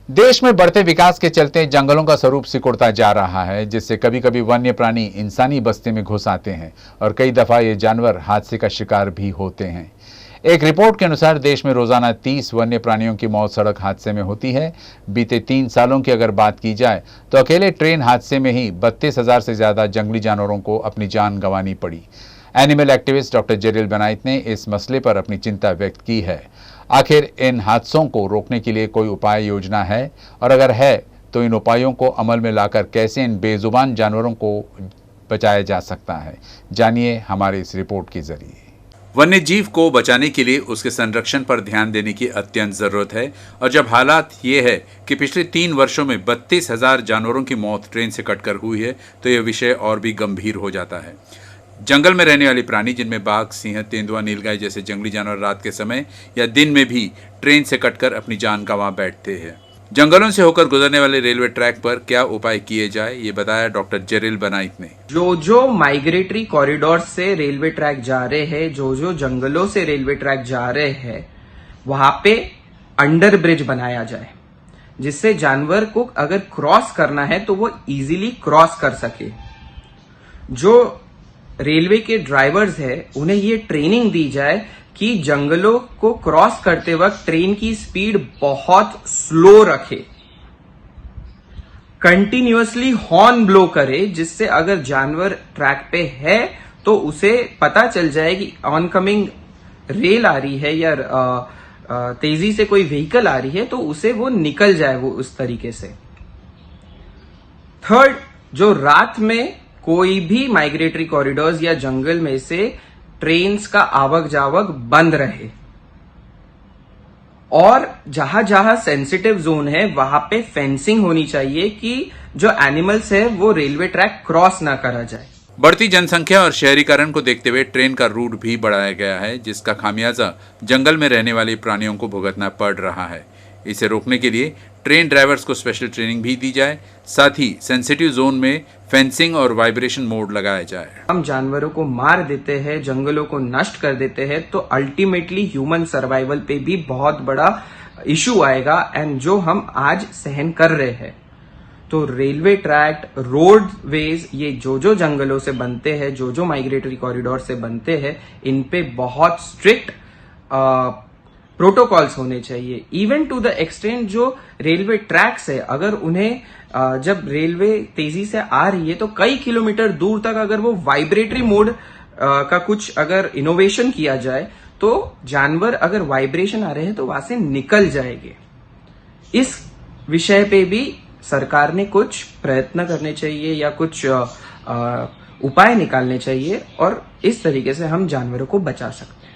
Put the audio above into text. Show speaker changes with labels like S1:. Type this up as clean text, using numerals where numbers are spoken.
S1: देश में बढ़ते विकास के चलते जंगलों का स्वरूप सिकुड़ता जा रहा है, जिससे कभी कभी वन्य प्राणी इंसानी बस्ती में घुस आते हैं और कई दफा ये जानवर हादसे का शिकार भी होते हैं। एक रिपोर्ट के अनुसार देश में रोजाना 30 वन्य प्राणियों की मौत सड़क हादसे में होती है। बीते 3 सालों की अगर बात की जाए तो अकेले ट्रेन हादसे में ही 32,000 से ज्यादा जंगली जानवरों को अपनी जान गंवानी पड़ी। एनिमल एक्टिविस्ट डॉक्टर जेरिल बेनाइत ने इस मसले पर अपनी चिंता व्यक्त की है। आखिर इन हादसों को रोकने के लिए कोई उपाय योजना है, और अगर है तो इन उपायों को अमल में लाकर कैसे इन बेजुबान जानवरों को बचाया जा सकता है, जानिए हमारे इस रिपोर्ट के जरिए।
S2: वन्य जीव को बचाने के लिए उसके संरक्षण पर ध्यान देने की अत्यंत जरूरत है, और जब हालात ये है कि पिछले 3 वर्षों में 32,000 जानवरों की मौत ट्रेन से कटकर हुई है, तो यह विषय और भी गंभीर हो जाता है। जंगल में रहने वाली प्राणी, जिनमें बाघ, सिंह, तेंदुआ, नीलगाय जैसे जंगली जानवर रात के समय या दिन में भी ट्रेन से कटकर अपनी जान गंवा बैठते हैं। जंगलों से होकर गुजरने वाले रेलवे ट्रैक पर क्या उपाय किए जाए, ये बताया डॉक्टर जेरिल बेनाइत ने।
S3: जो माइग्रेटरी कॉरिडोर से रेलवे ट्रैक जा रहे हैं, जो जंगलों से रेलवे ट्रैक जा रहे हैं, वहां पे अंडर ब्रिज बनाया जाए, जिससे जानवर को अगर क्रॉस करना है तो वो इजीली क्रॉस कर सके। जो रेलवे के ड्राइवर्स है, उन्हें ये ट्रेनिंग दी जाए कि जंगलों को क्रॉस करते वक्त ट्रेन की स्पीड बहुत स्लो रखे, कंटिन्यूअसली हॉर्न ब्लो करे, जिससे अगर जानवर ट्रैक पे है तो उसे पता चल जाए कि ऑनकमिंग रेल आ रही है या तेजी से कोई व्हीकल आ रही है, तो उसे वो निकल जाए वो उस तरीके से। थर्ड, जो रात में कोई भी माइग्रेटरी कॉरिडोर्स या जंगल में से ट्रेन्स का आवक जावक बंद रहे, और जहां जहां सेंसिटिव जोन है वहां पे फेंसिंग होनी चाहिए कि जो एनिमल्स है वो रेलवे ट्रैक क्रॉस ना करा जाए।
S2: बढ़ती जनसंख्या और शहरीकरण को देखते हुए ट्रेन का रूट भी बढ़ाया गया है, जिसका खामियाजा जंगल में रहने वाले प्राणियों को भुगतना पड़ रहा है। इसे रोकने के लिए ट्रेन ड्राइवर्स को स्पेशल ट्रेनिंग भी दी जाए, साथ ही सेंसिटिव जोन में फेंसिंग और वाइब्रेशन मोड लगाया जाए।
S3: हम जानवरों को मार देते हैं, जंगलों को नष्ट कर देते हैं, तो अल्टीमेटली ह्यूमन सर्वाइवल पे भी बहुत बड़ा इशू आएगा, एंड जो हम आज सहन कर रहे हैं। तो रेलवे ट्रैक, रोडवेज, ये जो जंगलों से बनते हैं, जो माइग्रेटरी कॉरिडोर से बनते हैं, इन पे बहुत स्ट्रिक्ट प्रोटोकॉल्स होने चाहिए। इवन टू द एक्सटेंट जो रेलवे ट्रैक्स है, अगर उन्हें जब रेलवे तेजी से आ रही है तो कई किलोमीटर दूर तक अगर वो वाइब्रेटरी मोड का कुछ अगर इनोवेशन किया जाए, तो जानवर अगर वाइब्रेशन आ रहे हैं तो वहां से निकल जाएंगे। इस विषय पे भी सरकार ने कुछ प्रयत्न करने चाहिए या कुछ उपाय निकालने चाहिए, और इस तरीके से हम जानवरों को बचा सकते हैं।